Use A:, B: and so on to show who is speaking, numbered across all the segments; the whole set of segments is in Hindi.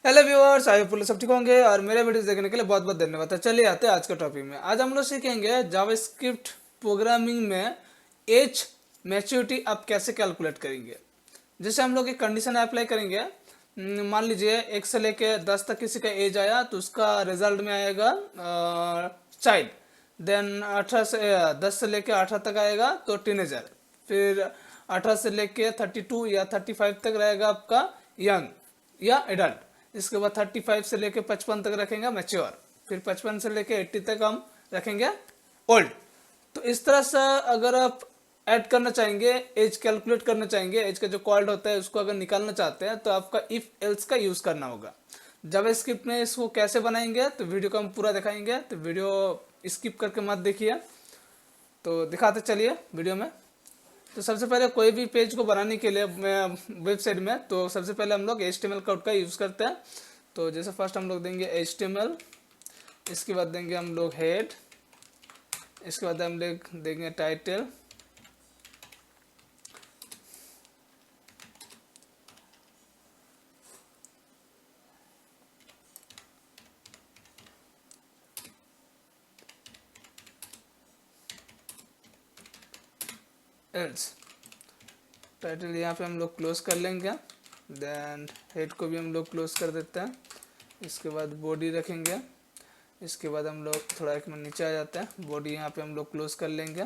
A: हेलो व्यूअर्स, आई होप सब ठीक होंगे और मेरे वीडियोस देखने के लिए बहुत बहुत धन्यवाद। तो चलिए आते हैं आज के टॉपिक में। आज हम लोग सीखेंगे जावास्क्रिप्ट प्रोग्रामिंग में एज मैच्योरिटी आप कैसे कैलकुलेट करेंगे। जैसे हम लोग एक कंडीशन अप्लाई करेंगे, मान लीजिए 1 से लेके 10 तक किसी का एज आया तो उसका रिजल्ट में आएगा चाइल्ड। देन 10 से लेके 18 तक आएगा तो टीनेजर। फिर 18 से लेके 32 या 35 तक रहेगा आपका यंग या एडल्ट। इसके बाद 35 से लेके 55 तक रखेंगे मैच्योर। फिर 55 से लेके 80 तक हम रखेंगे ओल्ड। तो इस तरह से अगर आप ऐड करना चाहेंगे, एज कैलकुलेट करना चाहेंगे, एज का जो कॉल्ड होता है उसको अगर निकालना चाहते हैं तो आपका इफ एल्स का यूज करना होगा। जावास्क्रिप्ट में इसको कैसे बनाएंगे तो वीडियो को हम पूरा दिखाएंगे, तो वीडियो स्किप करके मत देखिए। तो दिखाते चलिए वीडियो में। तो सबसे पहले कोई भी पेज को बनाने के लिए वेबसाइट में, तो सबसे पहले हम लोग HTML कोड का यूज़ करते हैं। तो जैसे फर्स्ट हम लोग देंगे HTML, इसके बाद देंगे हम लोग हेड, इसके बाद हम लोग देंगे टाइटल, एल्स। टाइटल यहाँ पे हम लोग क्लोज कर लेंगे। देन हेड को भी हम लोग क्लोज कर देते हैं। इसके बाद बॉडी रखेंगे। इसके बाद हम लोग थोड़ा एक मिनट नीचे आ जाते हैं, बॉडी यहाँ पे हम लोग क्लोज कर लेंगे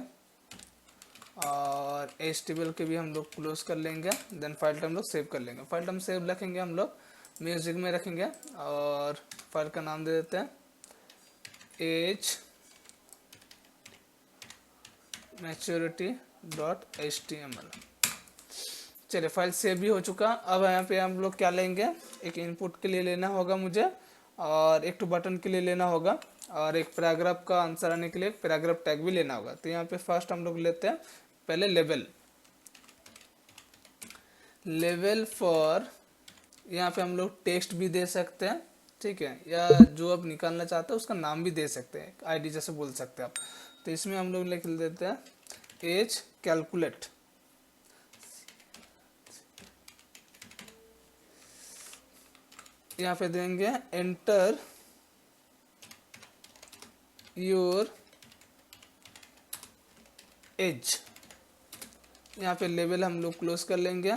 A: और HTML के भी हम लोग क्लोज कर लेंगे। देन फाइल हम लोग सेव कर लेंगे। फाइल हम सेव रखेंगे, हम लोग म्यूजिक में रखेंगे और फाइल का नाम दे देते हैं एज मैच्योरिटी .html। चलिए फाइल सेव भी हो चुका। अब यहाँ पे हम लोग क्या लेंगे, एक इनपुट के लिए लेना होगा मुझे, और एक बटन के लिए लेना होगा, और एक पैराग्राफ का आंसर आने के लिए एक पैराग्राफ टैग भी लेना होगा। तो यहाँ पे फर्स्ट हम लोग लेते हैं पहले लेवल फॉर। यहाँ पे हम लोग टेक्स्ट भी दे सकते हैं, ठीक है, या जो आप निकालना चाहते हैं उसका नाम भी दे सकते हैं, आईडी जैसे बोल सकते हैं आप। तो इसमें हम लोग लिख देते हैं एज कैलकुलेट। यहाँ पे देंगे एंटर योर एज। यहाँ पे लेवल हम लोग क्लोज कर लेंगे।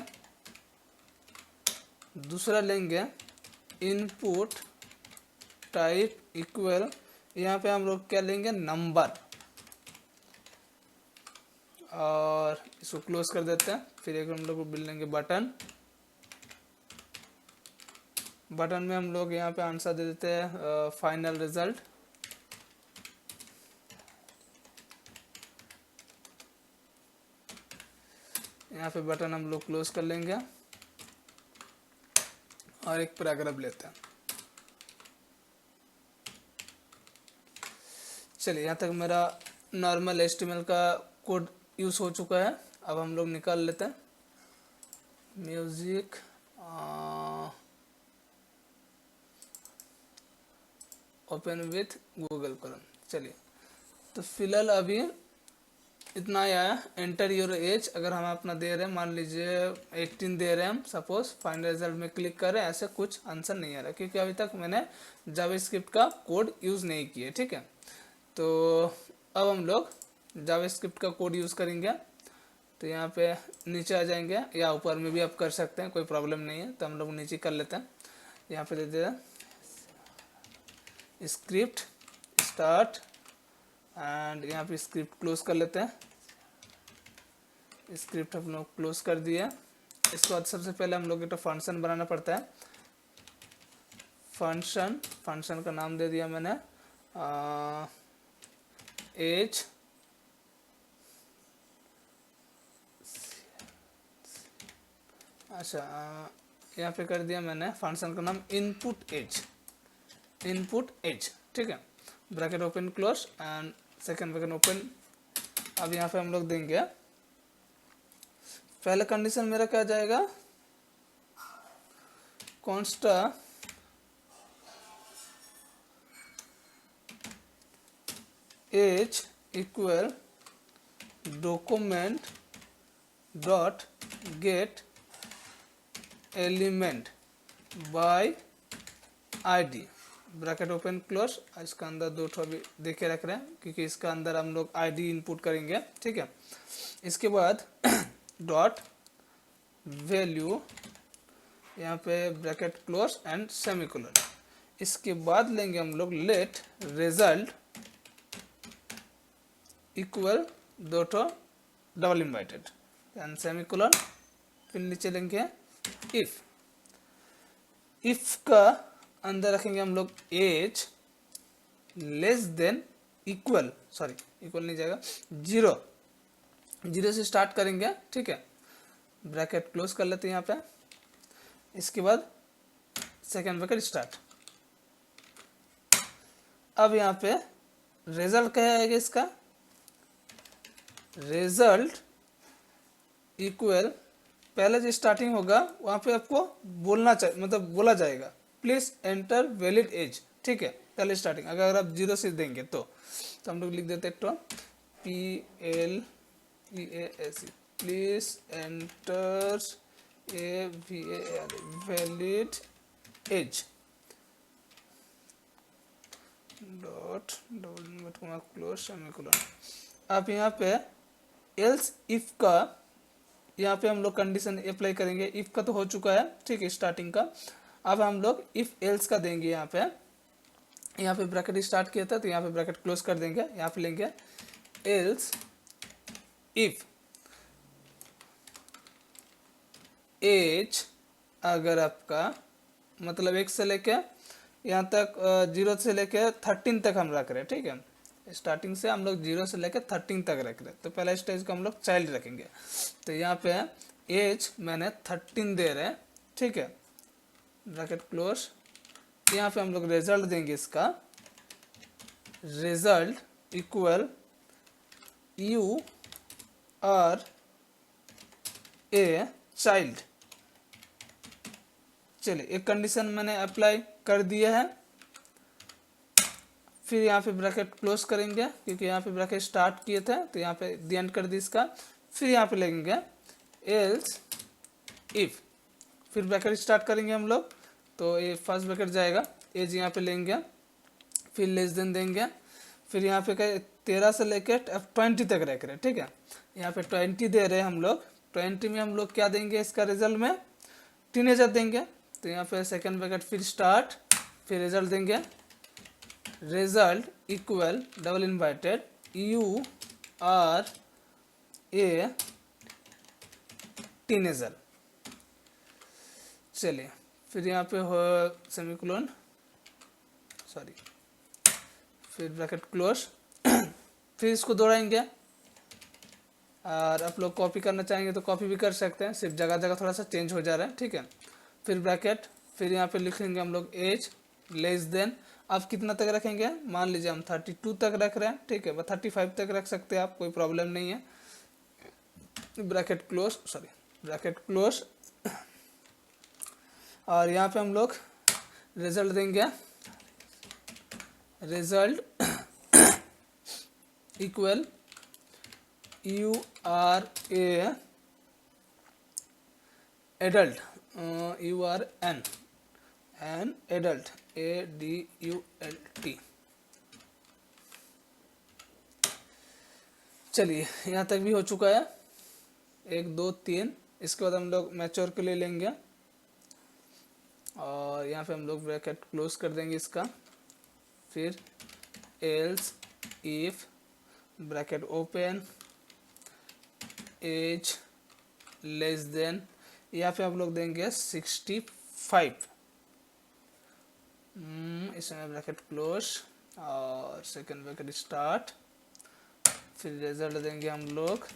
A: दूसरा लेंगे इनपुट टाइप इक्वल, यहाँ पे हम लोग क्या लेंगे नंबर, और इसको क्लोज कर देते हैं। फिर एक हम लोग बिल लेंगे बटन। बटन में हम लोग यहाँ पे आंसर दे देते हैं फाइनल रिजल्ट। यहाँ पे बटन हम लोग क्लोज कर लेंगे और एक पैराग्राफ लेते हैं। चलिए यहाँ तक मेरा नॉर्मल HTML का कोड यूज हो चुका है। अब हम लोग निकाल लेते हैं music open with Google column. चलिए तो फिलहाल अभी इतना आया है। एंटर योर एज अगर हम अपना दे रहे हैं, मान लीजिए 18 दे रहे हैं हम, सपोज फाइनल रिजल्ट में क्लिक कर रहे हैं, ऐसे कुछ आंसर नहीं आ रहा क्योंकि अभी तक मैंने जावास्क्रिप्ट का कोड यूज़ नहीं किया, ठीक है। तो अब हम लोग जावास्क्रिप्ट का कोड यूज़ करेंगे। तो यहाँ पे नीचे आ जाएंगे, या ऊपर में भी आप कर सकते हैं, कोई प्रॉब्लम नहीं है। तो हम लोग नीचे कर लेते हैं। यहाँ पे दे देते हैं स्क्रिप्ट स्टार्ट, एंड यहाँ पे स्क्रिप्ट क्लोज कर लेते हैं। स्क्रिप्ट हम लोग क्लोज कर दिया। इसके बाद सबसे पहले हम लोग एक फंक्शन बनाना पड़ता है। फंक्शन का नाम दे दिया मैंने एज अच्छा, यहाँ पे कर दिया मैंने फंक्शन का नाम इनपुट एज, ठीक है। Bracket open close and second bracket open. अब यहाँ पे हम लोग देंगे पहला कंडीशन मेरा क्या जाएगा, const a as equal document dot get element by ID, bracket open close. इसका अंदर दो ठो अभी देखे रख रहे हैं क्योंकि इसका अंदर हम लोग ID इनपुट करेंगे, ठीक है। इसके बाद डॉट वैल्यू, यहाँ पे ब्रैकेट क्लोज एंड सेमीकोलन। इसके बाद लेंगे हम लोग लेट रिजल्ट इक्वल दो ठो डबल इन्वाइटेड एंड सेमीकोलन। फिर नीचे लेंगे इफ का अंदर रखेंगे हम लोग age less than equal, sorry equal नहीं जाएगा, 0 से स्टार्ट करेंगे, ठीक है। ब्रैकेट क्लोज कर लेते हैं यहाँ पे। इसके बाद सेकेंड ब्रैकेट स्टार्ट। अब यहाँ पे रिजल्ट क्या आएगा, इसका रिजल्ट इक्वल, पहले जो स्टार्टिंग होगा वहाँ पे आपको बोलना चाहिए, मतलब बोला जाएगा प्लीज एंटर वैलिड एज, ठीक है। पहले स्टार्टिंग अगर आप 0 से देंगे तो हम लोग लिख देते हैं तो PLEASE please enter valid age dot double close semicolon. आप यहाँ पे एल्स इफ का यहाँ पे हम लोग कंडीशन अप्लाई करेंगे। इफ का तो हो चुका है, ठीक है, स्टार्टिंग का। अब हम लोग इफ एल्स का देंगे। यहाँ पे ब्रैकेट स्टार्ट किया था तो यहाँ पे ब्रैकेट क्लोज कर देंगे। यहाँ पे लेंगे एल्स इफ एज, अगर आपका मतलब 1 से लेके यहाँ तक 0 से लेके 13 तक हम रख रहे हैं, ठीक है। स्टार्टिंग से हम लोग 0 से लेकर 13 तक रख रहे हैं। तो पहला स्टेज को हम लोग चाइल्ड रखेंगे। तो यहाँ पे एज मैंने 13 दे रहे हैं, ठीक है, ब्रैकेट क्लोज। यहाँ पे हम लोग रिजल्ट देंगे। इसका result equal you are a child. चलिए, एक कंडीशन मैंने अप्लाई कर दिया है। फिर यहाँ पे ब्रैकेट क्लोज करेंगे क्योंकि यहाँ पे ब्रैकेट स्टार्ट किए थे तो यहाँ पे द एंड कर दी इसका। फिर यहाँ पे लेंगे एल्स इफ, फिर ब्रैकेट स्टार्ट करेंगे हम लोग तो ये फर्स्ट ब्रैकेट जाएगा। एज यहाँ पे लेंगे, फिर लेस देन देंगे। फिर यहाँ पे 13 से लेकर 20 तक रख रहे हैं, ठीक है। यहाँ पे 20 दे रहे हैं हम लोग। 20 में हम लोग क्या देंगे, इसका रिजल्ट में टीनेजर देंगे। तो यहाँ पे सेकेंड ब्रैकेट फिर स्टार्ट, फिर रिजल्ट देंगे result equal double inverted you are a teenager. चलिए, फिर यहाँ पे हो सेमीकोलन, सॉरी, फिर ब्रैकेट क्लोज। फिर इसको दोहराएंगे। और आप लोग कॉपी करना चाहेंगे तो कॉपी भी कर सकते हैं, सिर्फ जगह जगह थोड़ा सा चेंज हो जा रहा है, ठीक है। फिर ब्रैकेट, फिर यहाँ पे लिखेंगे हम लोग एज लेस देन। आप कितना तक रखेंगे, मान लीजिए हम 32 तक रख रहे हैं, ठीक है, 35 तक रख सकते हैं आप, कोई प्रॉब्लम नहीं है। Bracket close, sorry bracket close. और यहाँ पे हम लोग रिजल्ट देंगे result equal you are a adult, you are an adult ADULT। चलिए, यहाँ तक भी हो चुका है, 1 2 3। इसके बाद हम लोग मैच्योर के लिए लेंगे और यहाँ पे हम लोग ब्रैकेट क्लोज कर देंगे इसका। फिर else if bracket open age less than, यहाँ पे हम लोग देंगे 65। इसमें ब्रैकेट क्लोज और सेकंड ब्रैकेट स्टार्ट। फिर रिजल्ट देंगे हम लोग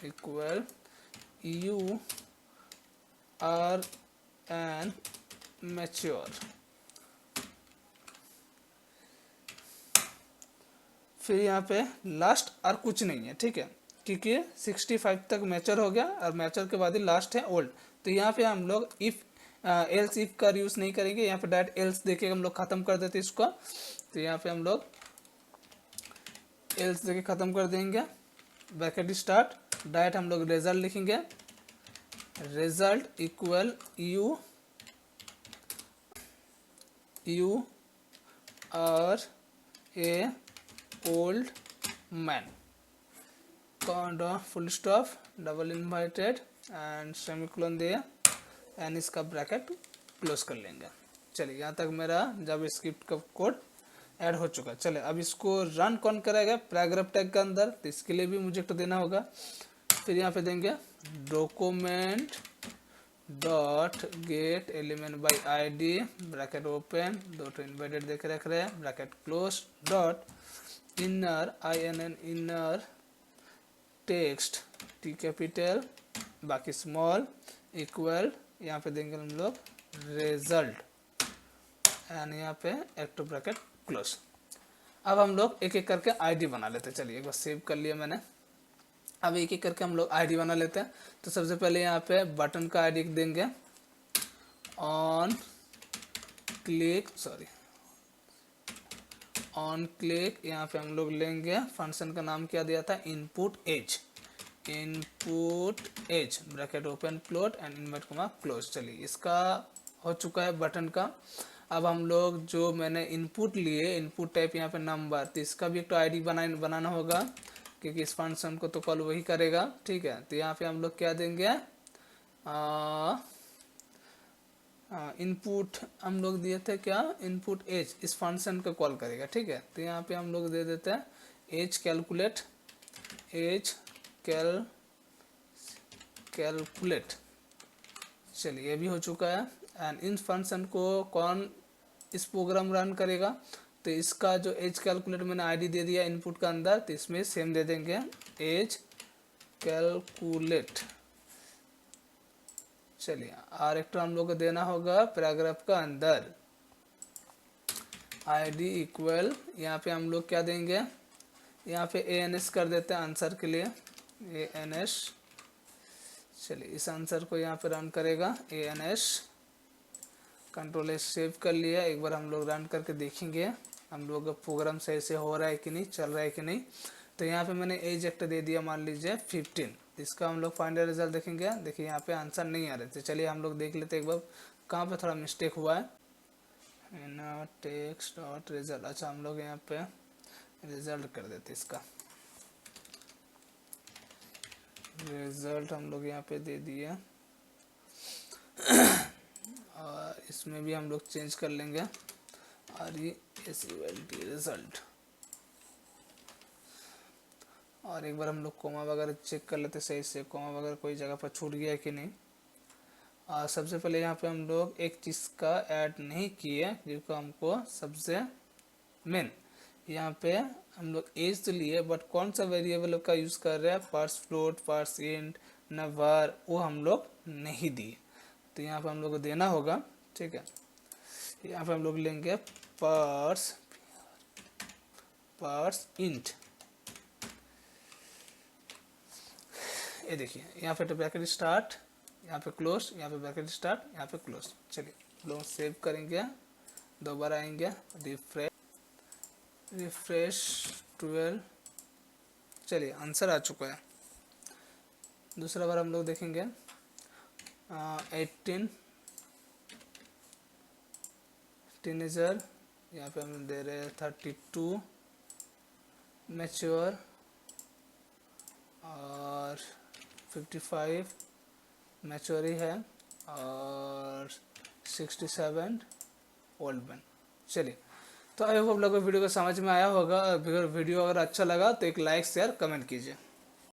A: equal you are an mature. फिर यहाँ पे लास्ट और कुछ नहीं है, ठीक है, क्योंकि 65 तक मैच्योर हो गया और मैच्योर के बाद ही लास्ट है ओल्ड। तो यहाँ पे हम लोग इफ एल्स इफ का यूज नहीं करेंगे, यहाँ पे डायरेक्ट एल्स देके हम लोग खत्म कर देते इसको। तो यहाँ पे हम लोग एल्स देके खत्म कर देंगे। ब्रैकेट स्टार्ट, डायरेक्ट हम लोग रिजल्ट लिखेंगे result equal you you are a old man, full stop, double inverted and semicolon दिए एंड इसका ब्रैकेट क्लोज कर लेंगे। चलिए यहाँ तक मेरा जावास्क्रिप्ट का कोड ऐड हो चुका है। चलिए अब इसको रन कौन करेगा, पैराग्राफ टैग के अंदर, तो इसके लिए भी मुझे एक तो देना होगा। फिर यहाँ पे देंगे document dot get element by ID bracket open, दो तो इन्वर्टेड देख रहे हैं, bracket close, dot inner inner text T capital बाकी स्मॉल इक्वल, यहाँ पे देंगे हम लोग रिजल्ट एंड यहाँ पे एक्टिव ब्रैकेट क्लोज। अब हम लोग एक एक करके आईडी बना लेते हैं। चलिए एक बार सेव कर लिया मैंने। अब एक एक करके हम लोग आईडी बना लेते हैं। तो सबसे पहले यहाँ पे बटन का आईडी देंगे ऑन क्लिक, यहाँ पे हम लोग लेंगे, फंक्शन का नाम क्या दिया था, input age bracket open plot and invert comma close. चलिए इसका हो चुका है बटन का। अब हम लोग जो मैंने इनपुट लिए, इनपुट टाइप यहाँ पे नंबर, तो इसका भी एक तो आईडी बनाना होगा क्योंकि इस फंक्शन को तो कॉल वही करेगा। ठीक है, तो यहाँ पे हम लोग क्या देंगे, इनपुट हम लोग दिए थे क्या, इनपुट एज इस फंक्शन को कॉल करेगा। ठीक है, तो यहाँ पे हम लोग दे देते हैं एज कैलकुलेट, कैलकुलेट। चलिए ये भी हो चुका है। एंड इन फंक्शन को कौन इस प्रोग्राम रन करेगा, तो इसका जो एज कैलकुलेट मैंने आईडी दे दिया इनपुट का अंदर, तो इसमें सेम दे देंगे एज कैलकुलेट। चलिए और एक तो हम लोग को देना होगा पैराग्राफ का अंदर आईडी इक्वल, यहाँ पे हम लोग क्या देंगे, यहाँ पे ANS कर देते हैं आंसर के लिए, ANS। चलिए इस आंसर को यहाँ पे रन करेगा ANS, कंट्रोल एस सेव कर लिया। एक बार हम लोग रन करके देखेंगे हम लोग का प्रोग्राम सही से हो रहा है कि नहीं, चल रहा है कि नहीं। तो यहाँ पे मैंने एज एक दे दिया, मान लीजिए 15, इसका हम लोग फाइनल रिजल्ट देखेंगे। देखिए यहाँ पे आंसर नहीं आ रहे थे। चलिए हम लोग देख लेते एक बार कहाँ पे थोड़ा मिस्टेक हुआ है। टेक्स्ट डॉट रिजल्ट, अच्छा हम लोग यहाँ पे रिजल्ट कर देते, इसका रिजल्ट हम लोग यहाँ पे दे दिया और इसमें भी हम लोग चेंज कर लेंगे RESULT रिजल्ट। और एक बार हम लोग कोमा वगैरह चेक कर लेते सही से, कोमा वगैरह कोई जगह पर छूट गया कि नहीं। सबसे पहले यहाँ पे हम लोग एक चीज़ का ऐड नहीं किए जिसको हमको सबसे मेन, यहाँ पे हम लोग एज तो लिए बट कौन सा वेरिएबल का यूज़ कर रहे हैं, parse float, parse int, number, वो हम लोग नहीं दिए। तो यहाँ पे हम लोग को देना होगा। ठीक है, यहाँ पे हम लोग लेंगे पार्स इंट। ये देखिए यहाँ पे तो ब्रैकेट स्टार्ट, यहाँ पे क्लोज, यहाँ पे ब्रैकेट स्टार्ट, यहाँ पे क्लोज। चलिए लोग सेव करेंगे, दोबारा आएंगे, रिफ्रेश 12। चलिए आंसर आ चुका है। दूसरा बार हम लोग देखेंगे 18 टीनेजर, यहाँ पे हम दे रहे हैं 32 मैच्योर और 55 मैच्योर ही है और 67 ओल्ड मैन। चलिए तो आई होप आप लोगों को वीडियो को समझ में आया होगा। अगर वीडियो अगर अच्छा लगा तो एक लाइक शेयर कमेंट कीजिए।